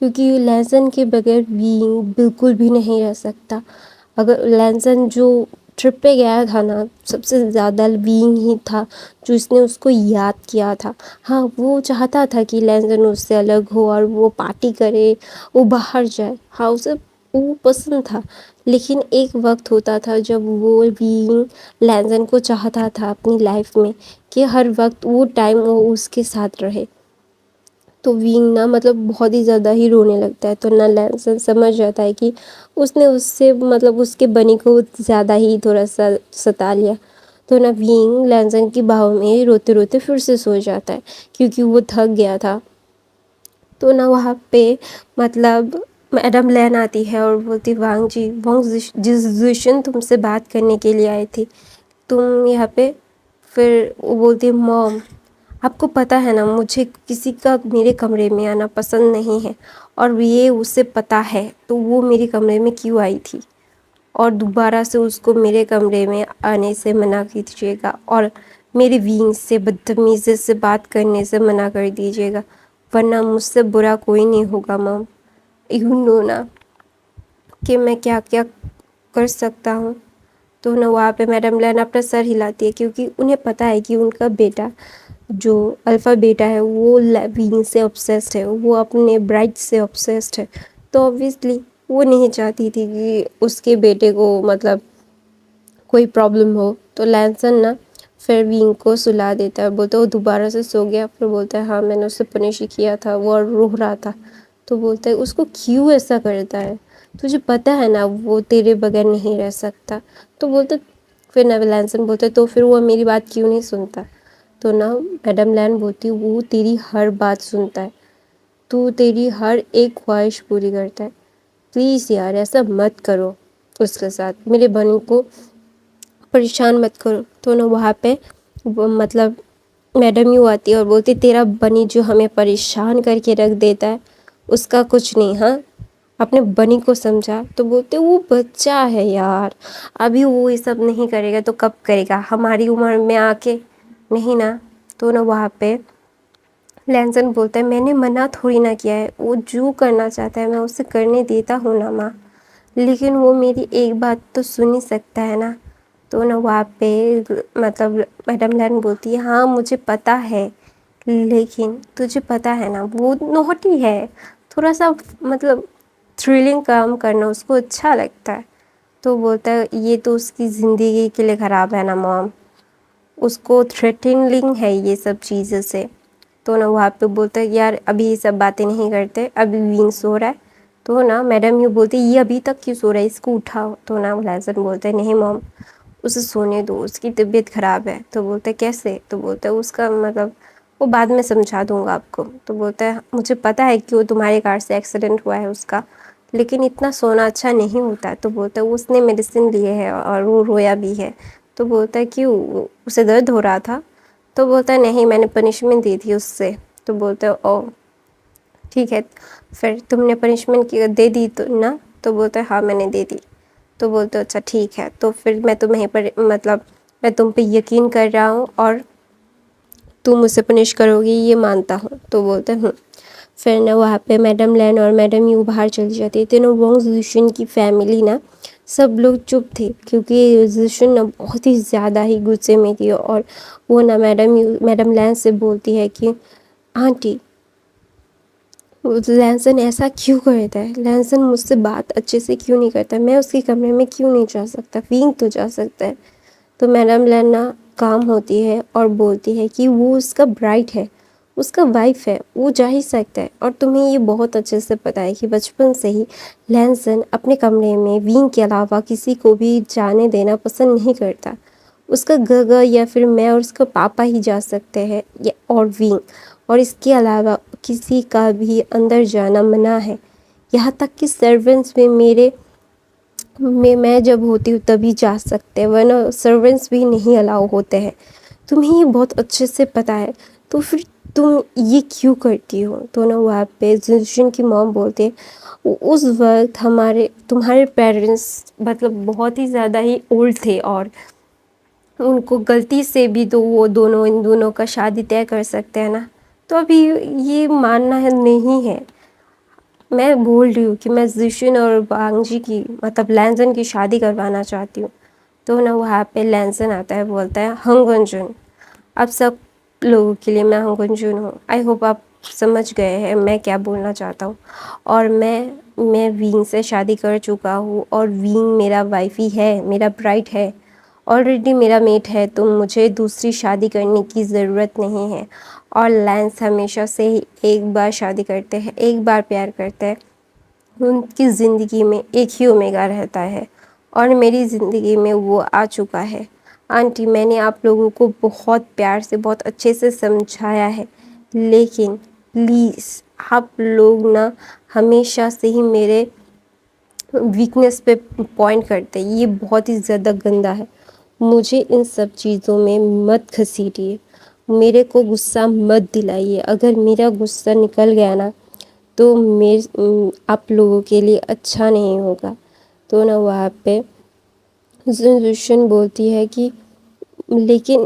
کیونکہ لہسن کے بغیر وینگ بالکل بھی نہیں رہ سکتا. اگر لہسن جو ٹرپ پہ گیا تھا نا، سب سے زیادہ وینگ ہی تھا جو اس نے اس کو یاد کیا تھا. ہاں وہ چاہتا تھا کہ لہسن اس سے الگ ہو اور وہ پارٹی کرے، وہ باہر جائے. ہاں اسے وہ پسند تھا، لیکن ایک وقت ہوتا تھا جب وہ وینگ لہسن کو چاہتا تھا اپنی لائف میں کہ ہر وقت وہ ٹائم وہ اس کے ساتھ رہے. تو وینگ نا مطلب بہت ہی زیادہ ہی رونے لگتا ہے. تو نہ لہسن سمجھ جاتا ہے کہ اس نے اس سے مطلب اس کے بنی کو زیادہ ہی تھوڑا سا ستا لیا. تو نہ وینگ لہسن کی باہوں میں روتے روتے پھر سے سو جاتا ہے کیونکہ وہ تھک گیا تھا. تو نہ وہاں پہ مطلب میڈم لین آتی ہے اور بولتی وانگ جی، جس زوشن تم سے بات کرنے کے لیے آئی تھی تم یہاں پہ. پھر وہ بولتی موم، آپ کو پتہ ہے نا مجھے کسی کا میرے کمرے میں آنا پسند نہیں ہے، اور یہ اسے پتہ ہے تو وہ میرے کمرے میں کیوں آئی تھی، اور دوبارہ سے اس کو میرے کمرے میں آنے سے منع کیجیے گا اور میری وینگ سے بدتمیزی سے بات کرنے سے منع کر دیجیے گا، ورنہ مجھ سے برا کوئی نہیں ہوگا. مام یو نو نا کہ میں کیا کیا کر سکتا ہوں. تو نہ وہاں پہ میڈم لین اپنا سر ہلاتی ہے کیونکہ انہیں پتہ ہے کہ ان کا بیٹا جو الفا بیٹا ہے وہ وینگ سے obsessed ہے، وہ اپنے برائٹ سے obsessed ہے. تو obviously وہ نہیں چاہتی تھی کہ اس کے بیٹے کو مطلب کوئی پرابلم ہو. تو لہسن نا پھر وینگ کو سلا دیتا ہے، بولتا ہے وہ دوبارہ سے سو گیا. پھر بولتا ہے ہاں میں نے اس سے پنش کیا تھا، وہ رو رہا تھا. تو بولتا ہے اس کو کیوں ایسا کرتا ہے، تجھے پتہ ہے نا وہ تیرے بغیر نہیں رہ سکتا. تو بولتا پھر نہ لہسن بولتا ہے تو پھر وہ میری بات کیوں نہیں سنتا. تو نا میڈم لین بولتی وہ تیری ہر بات سنتا ہے، تو تیری ہر ایک خواہش پوری کرتا ہے. پلیز یار ایسا مت کرو، اس کے ساتھ میرے بنو کو پریشان مت کرو. تو نا وہاں پہ مطلب میڈم یوں آتی ہے اور بولتی تیرا بنی جو ہمیں پریشان کر کے رکھ دیتا ہے اس کا کچھ نہیں، ہاں اپنے بنی کو سمجھا. تو بولتے وہ بچہ ہے یار، ابھی وہ یہ سب نہیں کرے گا تو کب کرے گا، ہماری عمر میں آ کے نہیں نا. تو نا وہاں پہ لہسن بولتا ہے میں نے منع تھوڑی نہ کیا ہے، وہ جو کرنا چاہتا ہے میں اسے کرنے دیتا ہوں نا ماں، لیکن وہ میری ایک بات تو سن ہی سکتا ہے نا. تو نا وہاں پہ مطلب میڈم لین بولتی ہے ہاں مجھے پتہ ہے، لیکن تجھے پتہ ہے نا وہ نوٹی ہے، تھوڑا سا مطلب تھرلنگ کام کرنا اس کو اچھا لگتا ہے. تو بولتا ہے یہ تو اس کی زندگی کے لیے خراب ہے نا مام، اس کو تھریٹننگ ہے یہ سب چیزیں سے. تو نا وہاں پہ بولتا ہے یار ابھی یہ سب باتیں نہیں کرتے، ابھی وینگ سو رہا ہے. تو نا میڈم یوں بولتی یہ ابھی تک کیوں سو رہا ہے، اس کو اٹھاؤ. تو نا لہسن بولتا ہے نہیں مام اسے سونے دو، اس کی طبیعت خراب ہے. تو بولتا ہے کیسے، تو بولتا ہے اس کا مطلب وہ بعد میں سمجھا دوں گا آپ کو. تو بولتا ہے مجھے پتہ ہے کہ وہ تمہاری کار سے ایکسیڈنٹ ہوا ہے اس کا، لیکن اتنا سونا اچھا نہیں ہوتا. تو بولتا ہے اس نے میڈیسن لیے ہے اور وہ رویا بھی ہے. تو بولتا ہے کیوں، اسے درد ہو رہا تھا. تو بولتا ہے نہیں میں نے پنشمنٹ دی تھی اس سے. تو بولتا ہے او ٹھیک ہے پھر تم نے پنشمنٹ دے دی تو نا. تو بولتا ہے ہاں میں نے دے دی. تو بولتے اچھا ٹھیک ہے تو پھر میں تمہیں پر مطلب میں تم پہ یقین کر رہا ہوں اور تم مجھ سے پنش کرو گی یہ مانتا ہوں. تو بولتے ہوں. پھر نا وہاں پہ میڈم لین اور میڈم یوں باہر چلی جاتی تھی. نا وانگ زوشن کی فیملی نا سب لوگ چپ تھے کیونکہ زوشن نا بہت ہی زیادہ ہی غصے میں تھی، اور وہ نا میڈم لین سے بولتی ہے کہ آنٹی لہسن ایسا کیوں کرتا ہے، لہسن مجھ سے بات اچھے سے کیوں نہیں کرتا، میں اس کے کمرے میں کیوں نہیں جا سکتا، وینگ تو جا سکتا ہے. تو میڈم لینا کام ہوتی ہے اور بولتی ہے کہ وہ اس کا برائٹ ہے، اس کا وائف ہے، وہ جا ہی سکتا ہے. اور تمہیں یہ بہت اچھے سے پتہ ہے کہ بچپن سے ہی لہسن اپنے کمرے میں وینگ کے علاوہ کسی کو بھی جانے دینا پسند نہیں کرتا. اس کا گگا یا پھر میں اور اس کا پاپا ہی جا سکتے ہیں اور وینگ، اور اس کے علاوہ کسی کا بھی اندر جانا منع ہے. یہاں تک کہ سرونٹس میں جب ہوتی ہوں تبھی جا سکتے ہیں، ورنہ سرونٹس بھی نہیں الاؤ ہوتے ہیں. تمہیں یہ بہت اچھے سے پتہ ہے تو پھر تم یہ کیوں کرتی ہو. تو نا وہاں پہ زوشن کی موم بولتے اس وقت تمہارے پیرنٹس مطلب بہت ہی زیادہ ہی اولڈ تھے، اور ان کو غلطی سے بھی تو وہ ان دونوں کا شادی طے کر سکتے ہیں نا. تو ابھی یہ ماننا نہیں ہے، میں بول رہی ہوں کہ میں زیشن اور وانگ جی کی مطلب لینزن کی شادی کروانا چاہتی ہوں. تو نا وہاں پہ لینزن آتا ہے، بولتا ہے ہنگ ونجن. اب سب لوگوں کے لیے میں ہنگ ونجن ہوں. آئی ہوپ آپ سمجھ گئے ہیں میں کیا بولنا چاہتا ہوں. اور میں وینگ سے شادی کر چکا ہوں اور وینگ میرا وائف ہی ہے، میرا برائڈ ہے، آلریڈی میرا میٹ ہے، تو مجھے دوسری شادی کرنے کی ضرورت نہیں ہے. اور لینس ہمیشہ سے ہی ایک بار شادی کرتے ہیں، ایک بار پیار کرتے ہیں. ان کی زندگی میں ایک ہی اومیگا رہتا ہے اور میری زندگی میں وہ آ چکا ہے. آنٹی میں نے آپ لوگوں کو بہت پیار سے بہت اچھے سے سمجھایا ہے، لیکن پلیز آپ لوگ نا ہمیشہ سے ہی میرے ویکنس پہ پوائنٹ کرتے. یہ بہت ہی زیادہ گندا ہے. مجھے ان سب چیزوں میں مت گھسیٹیے، میرے کو غصہ مت دلائیے. اگر میرا غصہ نکل گیا نا تو آپ لوگوں کے لیے اچھا نہیں ہوگا. تو نا وہاں پہ زوشن بولتی ہے کہ لیکن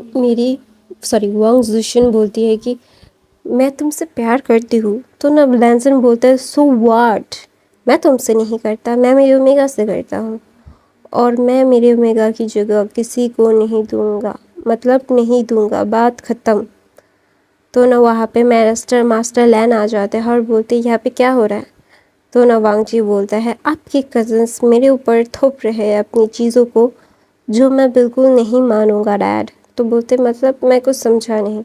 وانگ زوشن بولتی ہے کہ میں تم سے پیار کرتی ہوں. تو نا لینزن بولتا ہے سو واٹ، میں تم سے نہیں کرتا، میں میرے اومیگا سے کرتا ہوں اور میں میرے اومیگا کی جگہ کسی کو نہیں دوں گا، مطلب نہیں دوں گا، بات ختم. تو نا وہاں پہ ماسٹر لین آ جاتے ہیں اور بولتے یہاں پہ کیا ہو رہا ہے. تو نا وانگ جی بولتا ہے آپ کے کزنس میرے اوپر تھوپ رہے ہیں اپنی چیزوں کو، جو میں بالکل نہیں مانوں گا ڈیڈ. تو بولتے مطلب میں کچھ سمجھا نہیں.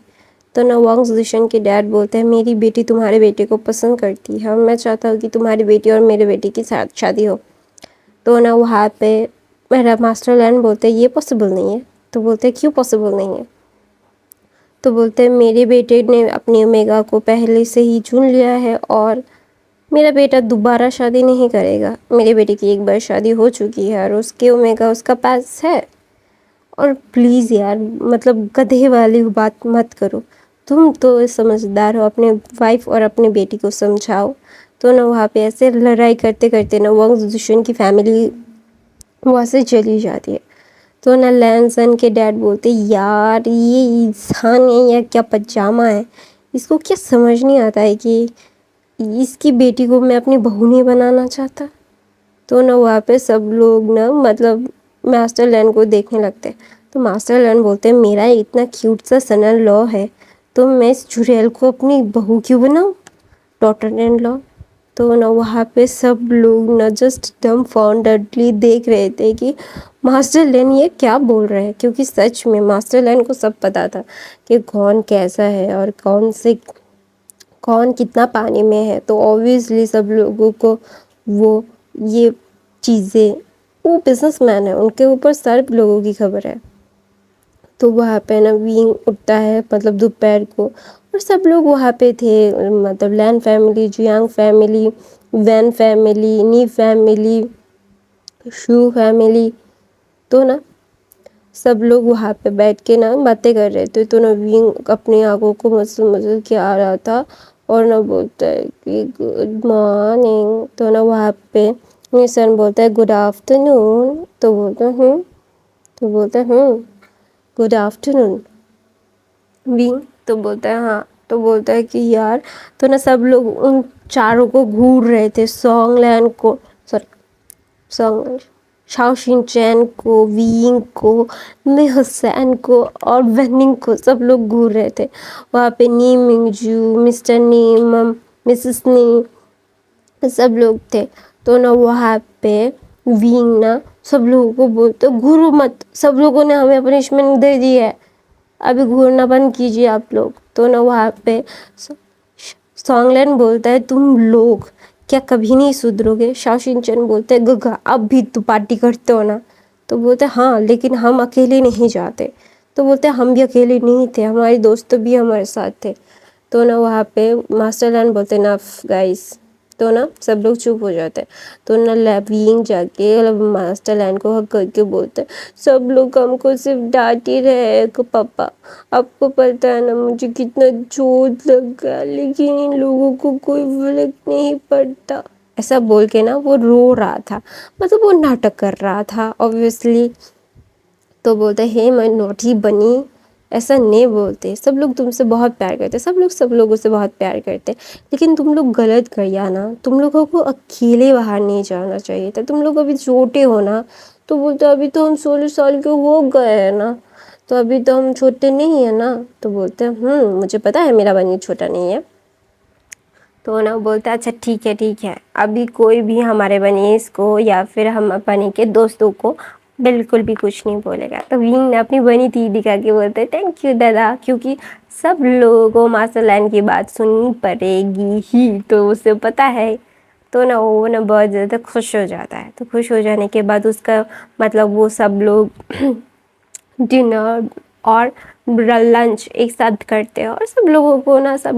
تو نا وانگ زیشن کے ڈیڈ بولتے ہیں میری بیٹی تمہارے بیٹے کو پسند کرتی ہے اور میں چاہتا ہوں کہ تمہاری بیٹی اور میرے بیٹے کی شادی ہو. تو نا وہاں پہ میرا ماسٹر لینڈ بولتے یہ پاسبل نہیں ہے. تو بولتے کیوں پاسبل نہیں ہے. تو بولتے ہیں میرے بیٹے نے اپنی اومیگا کو پہلے سے ہی چن لیا ہے اور میرا بیٹا دوبارہ شادی نہیں کرے گا. میرے بیٹے کی ایک بار شادی ہو چکی ہے اور اس کے اومیگا اس کا پاس ہے. اور پلیز یار مطلب گدھے والی بات مت کرو، تم تو سمجھدار ہو، اپنے وائف اور اپنے بیٹی کو سمجھاؤ. تو نا وہاں پہ ایسے لڑائی کرتے کرتے نا وانگ زوشن کی فیملی وہاں سے چلی جاتی ہے. تو نا لینزن کے ڈیڈ بولتے یار یہ انسان ہے یا کیا پجامہ ہے، اس کو کیا سمجھ نہیں آتا ہے کہ اس کی بیٹی کو میں اپنی بہو نہیں بنانا چاہتا. تو نا وہاں پہ سب لوگ نا مطلب ماسٹر لینڈ کو دیکھنے لگتے. تو ماسٹر لینڈ بولتے ہیں میرا اتنا کیوٹ سا سن ان لا ہے تو میں اس چڑیل کو اپنی بہو کیوں بناؤں، ڈاٹر ان لا. تو نا وہاں پہ سب لوگ نا جسٹ ڈم فاؤنڈڈلی دیکھ رہے تھے کہ ماسٹر لین یہ کیا بول رہے ہیں، کیونکہ سچ میں ماسٹر لین کو سب پتا تھا کہ کون کیسا ہے اور کون کتنا پانی میں ہے. تو اوبویسلی سب لوگوں کو وہ یہ چیزیں، وہ بزنس مین ہے، ان کے اوپر سب لوگوں کی خبر ہے. تو وہاں پہ نا وینگ اٹھتا ہے مطلب دوپہر کو اور سب لوگ وہاں پہ تھے، مطلب Lin family, Jiang family, Wen family, Ni family, Xu family. تو نا سب لوگ وہاں پہ بیٹھ کے نا باتیں کر رہے تھے. تو نا وینگ اپنی آنکھوں کو مسل کے آ رہا تھا اور نہ بولتا ہے کہ گڈ مارننگ. تو نا وہاں پہ نیسن بولتا ہے گڈ آفٹرنون. تو بولتا ہے گڈ آفٹرنون وینگ. تو بولتا ہے ہاں. تو بولتا ہے کہ یار، تو نا سب لوگ ان چاروں کو گھور رہے تھے، سونگ لینڈ کو، شاؤ شین چین کو، وینگ کو، می حسین کو اور ویننگ کو، سب لوگ گھور رہے تھے. وہاں پہ نی منگ جو، مسٹر نیم، مسز نی، سب لوگ تھے. تو نا وہاں پہ وینگ نا سب لوگوں کو بولتے گھورو مت، سب لوگوں نے ہمیں پنشمنٹ دے دی ہے، ابھی گھورنا بند کیجیے آپ لوگ. تو نا وہاں پہ سونگ لینڈ بولتا ہے تم لوگ کیا کبھی نہیں سدھرو گے. شاؤ شین چین بولتے گگا اب بھی تو پارٹی کرتے ہو نا. تو بولتے ہاں لیکن ہم اکیلے نہیں جاتے. تو بولتے ہم بھی اکیلے نہیں تھے، ہمارے دوست بھی ہمارے ساتھ تھے. تو نا وہاں پہ ماسٹر لینڈ بولتے نف گائز. تو نا سب لوگ چپ ہو جاتے. تو نا وینگ جا کے ماسٹر لینڈ کو ہگ کر کے بولتے سب لوگ ہم کو صرف ڈانٹ ہی رہے کہ پاپا آپ کو پتہ ہے نا مجھے کتنا چوٹ لگ گیا، لیکن ان لوگوں کو کوئی فرق نہیں پڑتا. ایسا بول کے نا وہ رو رہا تھا، مطلب وہ ناٹک کر رہا تھا اوبویسلی. تو بولتے ہے میں نوٹی بنی ایسا نہیں بولتے، سب لوگ تم سے بہت پیار کرتے، سب لوگوں سے بہت پیار کرتے، لیکن تم لوگ غلط کریا نا، تم لوگوں کو اکیلے باہر نہیں جانا چاہیے تھا، تم لوگ ابھی چھوٹے ہو نا۔ تو بولتے ابھی تو ہم 16 سال کے ہو گئے ہیں نا، تو ابھی تو ہم چھوٹے نہیں ہیں نا۔ تو بولتے مجھے پتا ہے میرا بنی چھوٹا نہیں ہے۔ تو نا بولتا اچھا ٹھیک ہے، ابھی کوئی بھی ہمارے بنیز کو یا پھر ہم بنی کے دوستوں کو بالکل بھی کچھ نہیں بولے گا۔ تو ونگ نے اپنی بنی تھی دکھا کے بولتے تھینک یو دادا، کیونکہ سب لوگوں کو ماسٹر لائن کی بات سننی پڑے گی ہی، تو اسے پتا ہے۔ تو نا وہ نا بہت زیادہ خوش ہو جاتا ہے۔ تو خوش ہو جانے کے بعد اس کا مطلب وہ سب لوگ ڈنر اور لنچ ایک ساتھ کرتے ہیں، اور سب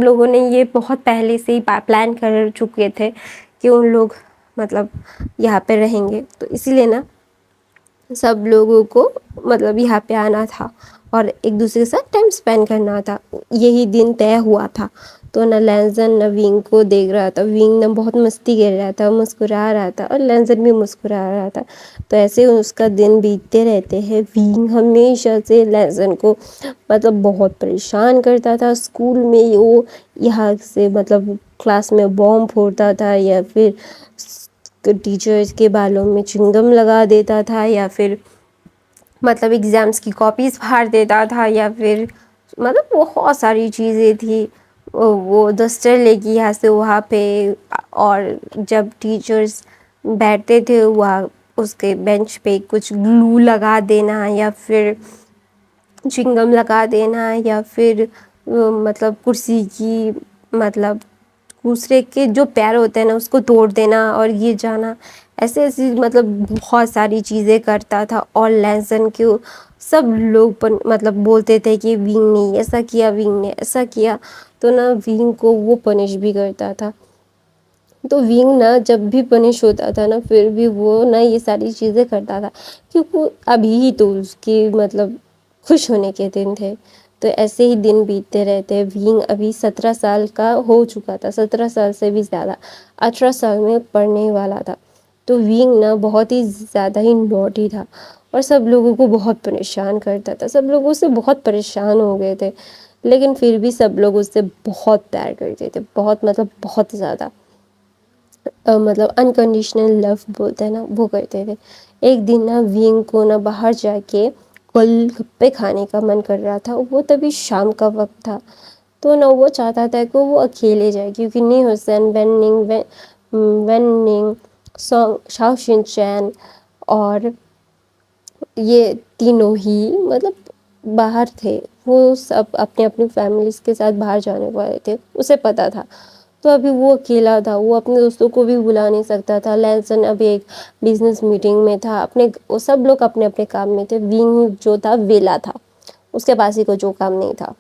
لوگوں نے یہ بہت پہلے سے ہی پلان کر چکے تھے کہ ان لوگ مطلب یہاں پہ رہیں گے، تو اسی لیے نا سب لوگوں کو مطلب یہاں پہ آنا تھا اور ایک دوسرے کے ساتھ ٹائم اسپینڈ کرنا تھا، یہی دن طے ہوا تھا۔ تو نہ لینزن نہ ونگ کو دیکھ رہا تھا، ونگ نہ بہت مستی کر رہا تھا، مسکرا رہا تھا، اور لینزن بھی مسکرا رہا تھا۔ تو ایسے اس کا دن بیتتے رہتے ہیں۔ ونگ ہمیشہ سے لینزن کو مطلب بہت پریشان کرتا تھا، اسکول میں وہ یہاں سے مطلب کلاس میں بام پھوڑتا تھا، یا پھر ٹیچرز کے بالوں میں چنگم لگا دیتا تھا، یا پھر مطلب ایگزامس کی کاپیز پھاڑ دیتا تھا، یا پھر مطلب بہت ساری چیزیں تھی۔ وہ ڈسٹر لے کے یہاں سے وہاں پہ، اور جب ٹیچرز بیٹھتے تھے وہاں اس کے بینچ پہ کچھ گلو لگا دینا، یا پھر چنگم لگا دینا، یا پھر مطلب کرسی کی مطلب دوسرے کے جو پیر ہوتے ہیں نا اس کو توڑ دینا، اور یہ جانا ایسے مطلب بہت ساری چیزیں کرتا تھا۔ اور لینزن کے سب لوگ مطلب بولتے تھے کہ ونگ نے ایسا کیا، ونگ نے ایسا کیا، تو نا ونگ کو وہ پنش بھی کرتا تھا۔ تو ونگ نا جب بھی پنش ہوتا تھا نا پھر بھی وہ نا یہ ساری چیزیں کرتا تھا، کیونکہ ابھی ہی تو اس کی مطلب خوش ہونے کے دن تھے۔ تو ایسے ہی دن بیتتے رہتے۔ ونگ ابھی 17 سال کا ہو چکا تھا، 17 سال سے بھی زیادہ، 18 سال میں پڑھنے والا تھا۔ تو ونگ نا بہت ہی زیادہ ہی نوٹی تھا، اور سب لوگوں کو بہت پریشان کرتا تھا، سب لوگ اس سے بہت پریشان ہو گئے تھے، لیکن پھر بھی سب لوگ اس سے بہت پیار کرتے تھے، بہت مطلب بہت زیادہ، مطلب انکنڈیشنل لو بولتے ہیں نا وہ کرتے تھے۔ ایک دن نا ونگ کو نا باہر جا کے گول گپے کھانے کا من کر رہا تھا، وہ تبھی شام کا وقت تھا۔ تو نا وہ چاہتا تھا کہ وہ اکیلے جائے، کیونکہ نی حسین، ویننگ، شاو شن چین اور یہ تینوں ہی مطلب باہر تھے، وہ سب اپنے اپنی فیملیز کے ساتھ باہر جانے والے تھے، اسے پتا تھا۔ تو ابھی وہ اکیلا تھا، وہ اپنے دوستوں کو بھی بلا نہیں سکتا تھا۔ لینسن ابھی ایک بزنس میٹنگ میں تھا، وہ سب لوگ اپنے اپنے کام میں تھے، ونگ جو تھا ویلا تھا، اس کے پاس ہی کوئی جو کام نہیں تھا۔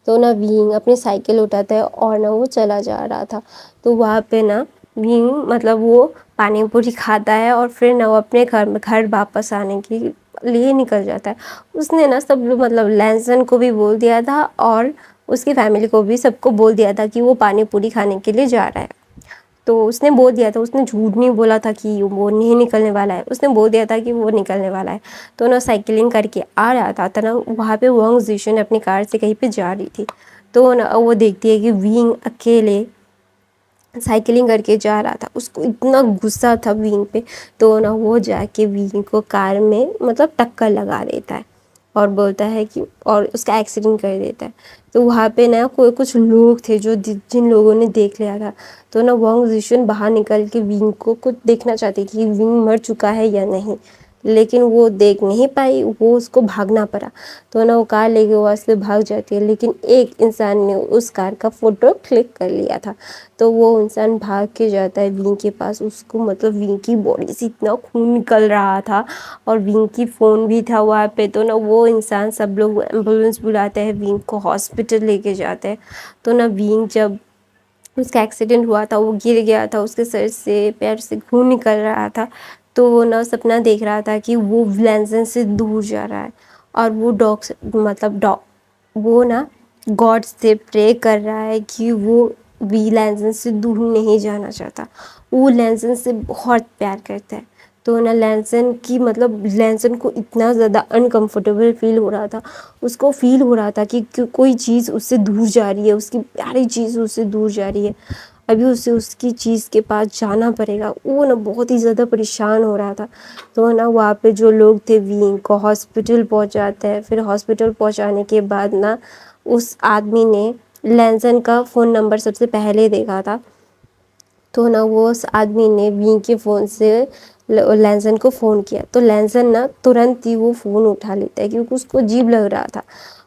تو نا ونگ اپنی سائیکل اٹھاتا ہے اور نا وہ چلا جا رہا تھا۔ تو وہاں پہ نا ونگ مطلب وہ پانی پوری کھاتا ہے، اور پھر نا وہ اپنے گھر واپس آنے کے لیے نکل جاتا ہے۔ اس نے نا سب مطلب لینسن کو بھی بول دیا تھا، اور اس کی فیملی کو بھی سب کو بول دیا تھا کہ وہ پانی پوری کھانے کے لیے جا رہا ہے۔ تو اس نے بول دیا تھا، اس نے جھوٹ نہیں بولا تھا کہ وہ نہیں نکلنے والا ہے، اس نے بول دیا تھا کہ وہ نکلنے والا ہے۔ تو نا سائیکلنگ کر کے آ رہا تھا، تو نا وہاں پہ وانگ زیشن اپنی کار سے کہیں پہ جا رہی تھی۔ تو نا وہ دیکھتی ہے کہ ونگ اکیلے سائیکلنگ کر کے جا رہا تھا، اس کو اتنا غصہ تھا ونگ پہ۔ تو نا وہ جا کے ونگ کو کار میں مطلب ٹکر لگا دیتا ہے، اور بولتا ہے کہ اور اس کا ایکسیڈنٹ کر دیتا ہے۔ تو وہاں پہ نا کچھ لوگ تھے جو جن لوگوں نے دیکھ لیا تھا۔ تو نا وانگ زیشن باہر نکل کے ونگ کو کچھ دیکھنا چاہتی تھی کہ ونگ مر چکا ہے یا نہیں، لیکن وہ دیکھ نہیں پائی، وہ اس کو بھاگنا پڑا۔ تو نا وہ کار لے کے وہاں سے بھاگ جاتی ہے، لیکن ایک انسان نے اس کار کا فوٹو کلک کر لیا تھا۔ تو وہ انسان بھاگ کے جاتا ہے ونگ کے پاس، اس کو مطلب ونگ کی باڈی سے اتنا خون نکل رہا تھا، اور ونگ کی فون بھی تھا وہاں پہ۔ تو نا وہ انسان سب لوگ ایمبولینس بلاتے ہیں، ونگ کو ہاسپٹل لے کے جاتے ہیں۔ تو نا ونگ جب اس کا ایکسیڈنٹ ہوا تھا، وہ گر گیا تھا، اس کے سر سے پیر سے خون نکل رہا تھا، تو وہ نا سپنا دیکھ رہا تھا کہ وہ لینسن سے دور جا رہا ہے، اور وہ نا گاڈ سے پرے کر رہا ہے کہ وہ بھی لینسن سے دور نہیں جانا چاہتا، وہ لینسن سے بہت پیار کرتا ہے۔ تو نا لینسن کی مطلب لینسن کو اتنا زیادہ انکمفرٹیبل فیل ہو رہا تھا، اس کو فیل ہو رہا تھا کہ کوئی چیز اس سے دور جا رہی ہے، اس کی پیاری چیز اس سے دور جا رہی ہے، ابھی اسے اس کی چیز کے پاس جانا پڑے گا. وہ نا بہت ہی زیادہ پریشان ہو رہا تھا. تو نا وہاں پہ جو لوگ تھے وینگ کو ہاسپٹل پہنچاتے ہیں. پھر ہاسپٹل پہنچانے کے بعد نا اس آدمی نے لینسن کا فون نمبر سب سے پہلے دیکھا تھا. تو نا وہ اس آدمی نے وینگ کے فون سے لینسن کو فون کیا. تو لینسن نا ترنت ہی وہ فون اٹھا لیتا ہے کیونکہ اس کو عجیب لگ رہا تھا.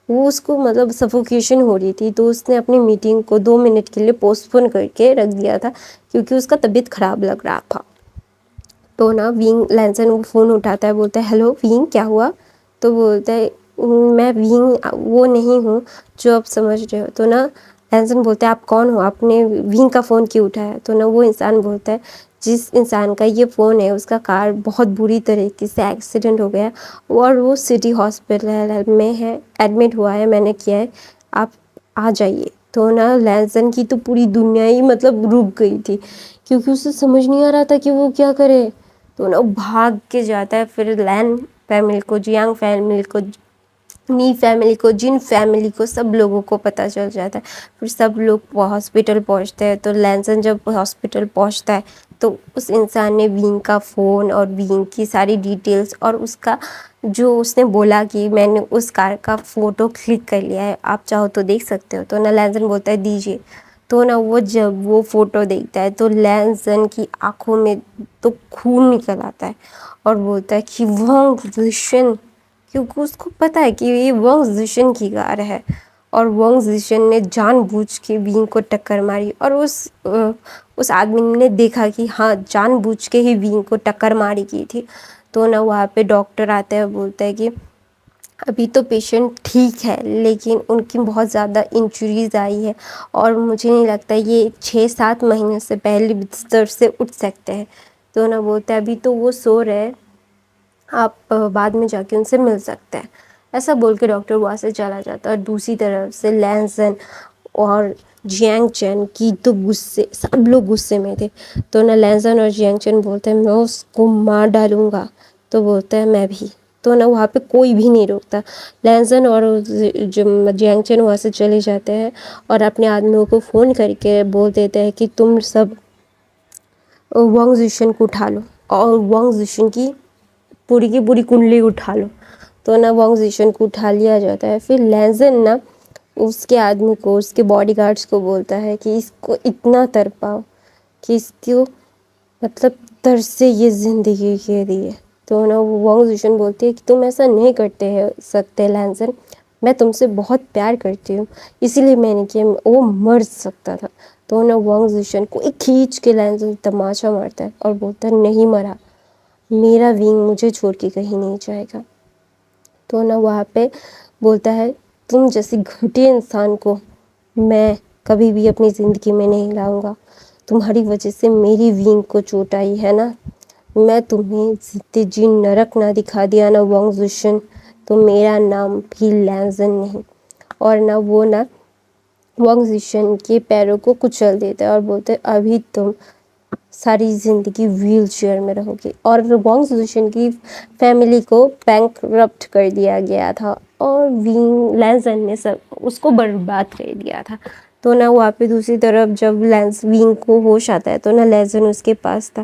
وہ اس کو مطلب سفوکیشن ہو رہی تھی. تو اس نے اپنی میٹنگ کو 2 منٹ کے لیے پوسٹ پون کر کے رکھ دیا تھا کیونکہ اس کا طبیعت خراب لگ رہا تھا. تو نا وینگ لینسن وہ فون اٹھاتا ہے، بولتا ہے ہیلو وینگ کیا ہوا؟ تو بولتا ہے میں وینگ وہ نہیں ہوں جو آپ سمجھ رہے ہو. تو نا لینسن بولتا ہے آپ کون ہو، آپ نے وینگ کا فون کیوں اٹھایا؟ تو نا وہ انسان بولتا ہے جس انسان کا یہ فون ہے اس کا کار بہت بری طریقے سے ایکسیڈنٹ ہو گیا اور وہ سٹی ہاسپٹل میں ہے، ایڈمٹ ہوا ہے، میں نے کیا ہے، آپ آ جائیے. تو نا لینسن کی تو پوری دنیا ہی مطلب رک گئی تھی کیونکہ اسے سمجھ نہیں آ رہا تھا کہ وہ کیا کرے. تو نا وہ بھاگ کے جاتا ہے. پھر لین فیملی کو، جیانگ فیملی کو، نی فیملی کو، جن فیملی کو، سب لوگوں کو پتہ چل جاتا ہے. پھر سب لوگ ہاسپٹل پہنچتے ہیں. تو لینسن جب ہاسپٹل پہنچتا ہے تو اس انسان نے وینگ کا فون اور وینگ کی ساری ڈیٹیلز اور اس کا جو اس نے بولا کہ میں نے اس کار کا فوٹو کلک کر لیا ہے، آپ چاہو تو دیکھ سکتے ہو. تو نا لینسن بولتا ہے دیجیے. تو نا وہ جب وہ فوٹو دیکھتا ہے تو لینسن کی آنکھوں میں تو خون نکل آتا ہے اور بولتا ہے کہ وانگ زیشن، کیونکہ اس کو پتہ ہے کہ یہ وانگ زیشن کی کار ہے. اور وانگ زیشن نے جان بوجھ کے وینگ کو ٹکر ماری اور اس آدمی نے دیکھا کہ ہاں جان بوجھ کے ہی وینگ کو ٹکر ماری کی تھی. تو نا وہاں پہ ڈاکٹر آتا ہے، بولتا ہے کہ ابھی تو پیشنٹ ٹھیک ہے لیکن ان کی بہت زیادہ انجریز آئی ہے اور مجھے نہیں لگتا یہ 6-7 مہینے سے پہلے بستر سے اٹھ سکتے ہیں. تو نا بولتا ہے ابھی تو وہ سو رہے، آپ بعد میں جا کے ان سے مل سکتے ہیں. ایسا بول کے ڈاکٹر وہاں سے چلا جاتا ہے. اور دوسری طرف سے لینسن اور جینگ چین کی تو غصے، سب لوگ غصے میں تھے. تو نا لینسن اور جینگ چین بولتے ہیں میں اس کو مار ڈالوں گا. تو بولتا ہے میں بھی. تو نا وہاں پہ کوئی بھی نہیں روکتا. لینسن اور جینگ چین وہاں سے چلے جاتے ہیں اور اپنے آدمیوں کو فون کر کے بول دیتے ہیں کہ تم سب وانگ زیشن کو اٹھا لو اور وانگ زیشن کی پوری کنڈلی اٹھا لو. تو نا وانگ زیشن کو اٹھا لیا جاتا ہے. پھر لینسن نا اس کے آدمی کو، اس کے باڈی گارڈز کو بولتا ہے کہ اس کو اتنا تڑپاؤ کہ اس کو مطلب ترس سے یہ زندگی کے لیے. تو نا وانگ زیشن بولتی ہے کہ تم ایسا نہیں کرتے سکتے لینسن، میں تم سے بہت پیار کرتی ہوں اسی لیے میں نے کیا، وہ مر سکتا تھا. تو نا وانگ زیشن کو ایک کھینچ کے لینسن تماچا مارتا ہے اور بولتا ہے نہیں مرا، میرا وینگ مجھے چھوڑ کے کہیں نہیں جائے گا. تو نا وہاں پہ بولتا ہے تم جیسی گھٹیا انسان کو میں کبھی بھی اپنی زندگی میں نہیں لاؤں گا. تمہاری وجہ سے میری وینگ کو چوٹ آئی ہے نا، میں تمہیں زندے جی نرک نہ دکھا دیا نا وانگ زیشن تو میرا نام بھی لینسن نہیں. اور نہ وہ نا وانگ زیشن کے پیروں کو کچل دیتا ہے اور بولتے ہیں ابھی تم ساری زندگی ویل چیئر میں رہو گی. اور وانگ زیشن کی فیملی کو بینکرپٹ کر دیا گیا تھا اور لینسن نے سب اس کو برباد کر دیا تھا. تو نا وہاں پہ دوسری طرف جب وینگ کو ہوش آتا ہے تو نا لینسن اس کے پاس تھا.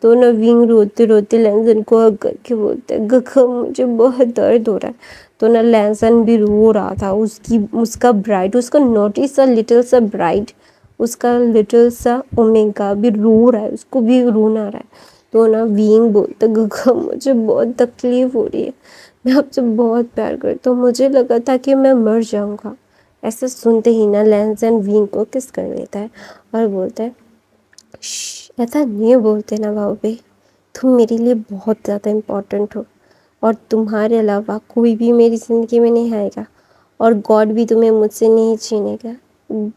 تو نا وینگ روتے روتے لینسن کو ہگ کر کے بولتے ہیں گکھا مجھے بہت درد ہو رہا ہے. تو نا لینسن بھی رو رہا تھا. اس کا برائٹ، اس کا نوٹی سا لٹل سا برائٹ، اس کا لٹل سا اومیگا بھی رو رہا ہے، اس کو بھی رونا آ رہا ہے. تو نا وینگ بولتا گکھا مجھے بہت تکلیف ہو رہی ہے، میں آپ سے بہت پیار کرتا ہوں، مجھے لگا تھا کہ میں مر جاؤں گا. ایسا سنتے ہی نا لینسن وینگ کو کس کر لیتا ہے اور بولتا ہے ایسا نہیں بولتے نا بھائی، تم میرے لیے بہت زیادہ امپورٹنٹ ہو اور تمہارے علاوہ کوئی بھی میری زندگی میں نہیں آئے گا اور گاڈ بھی تمہیں مجھ سے نہیں چھینے گا.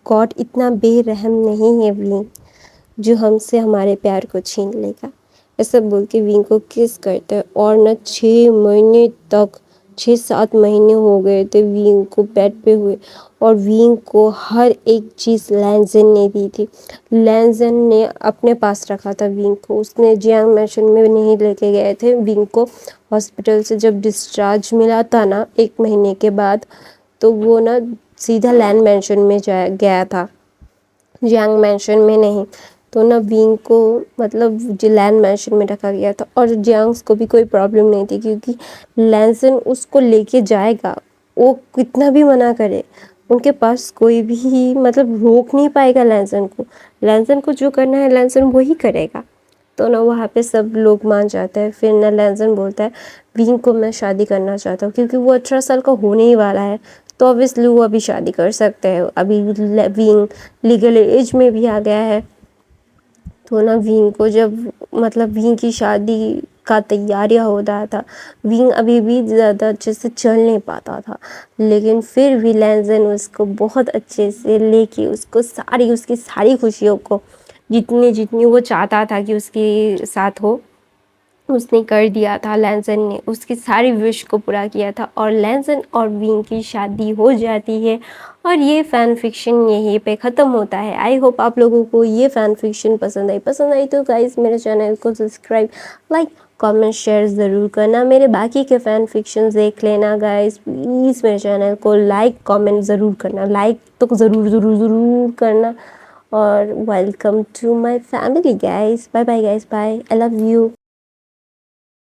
گاڈ اتنا بے رحم نہیں ہے وینگ جو ہم سے ہمارے پیار کو چھین لے گا. ایسا بول کے وینگ کو کس کرتا ہے اور نہ 6 مہینے تک 6-7 مہینے ہو گئے تھے وینگ کو بیڈ پہ ہوئے، اور وینگ کو ہر ایک چیز لینزن نے دی تھی۔ لینزن نے اپنے پاس رکھا تھا وینگ کو، اس نے جیانگ مینشن میں نہیں لے کے گئے تھے وینگ کو۔ ہاسپٹل سے جب ڈسچارج ملا تھا نا 1 مہینے کے بعد، تو وہ نا سیدھا لینڈ مینشن میں گیا تھا، جیانگ مینشن میں نہیں۔ تو نا وینگ کو مطلب لینڈ مینشن میں رکھا گیا تھا، اور جیانگس کو بھی کوئی پرابلم نہیں تھی، کیونکہ لینزن اس کو لے کے جائے گا، وہ کتنا بھی منع کرے، ان کے پاس کوئی بھی مطلب روک نہیں پائے گا لینزن کو۔ لینزن کو جو کرنا ہے لینزن وہی کرے گا۔ تو نا وہاں پہ سب لوگ مان جاتے ہیں۔ پھر نا لینزن بولتا ہے وینگ کو میں شادی کرنا چاہتا ہوں، کیونکہ وہ 18 سال کا ہونے ہی والا ہے، تو obviously وہ ابھی شادی کر سکتے ہیں، ابھی وینگ لیگل ایج میں بھی آ گیا ہے۔ تو نا وینگ کو جب مطلب وینگ کی شادی کا تیاریاں ہو رہا تھا، وینگ ابھی بھی زیادہ اچھے سے چل نہیں پاتا تھا، لیکن پھر بھی لینزن اس کو بہت اچھے سے لے کے اس کی ساری خوشیوں کو، جتنی وہ چاہتا تھا کہ اس کے ساتھ ہو، اس نے کر دیا تھا۔ لینزن نے اس کی ساری وش کو پورا کیا تھا، اور لینزن اور وینگ کی شادی ہو جاتی ہے، اور یہ فین فکشن یہیں پہ ختم ہوتا ہے۔ آئی ہوپ آپ لوگوں کو یہ فین فکشن پسند آئی تو گائز میرے چینل کو سبسکرائب، لائک، کامنٹ، شیئر ضرور کرنا۔ میرے باقی کے فین فکشن دیکھ لینا گائز، پلیز میرے چینل کو لائک کامنٹ ضرور کرنا، لائک تو ضرور ضرور ضرور کرنا، اور welcome to my family guys. Bye bye guys, bye, I love you.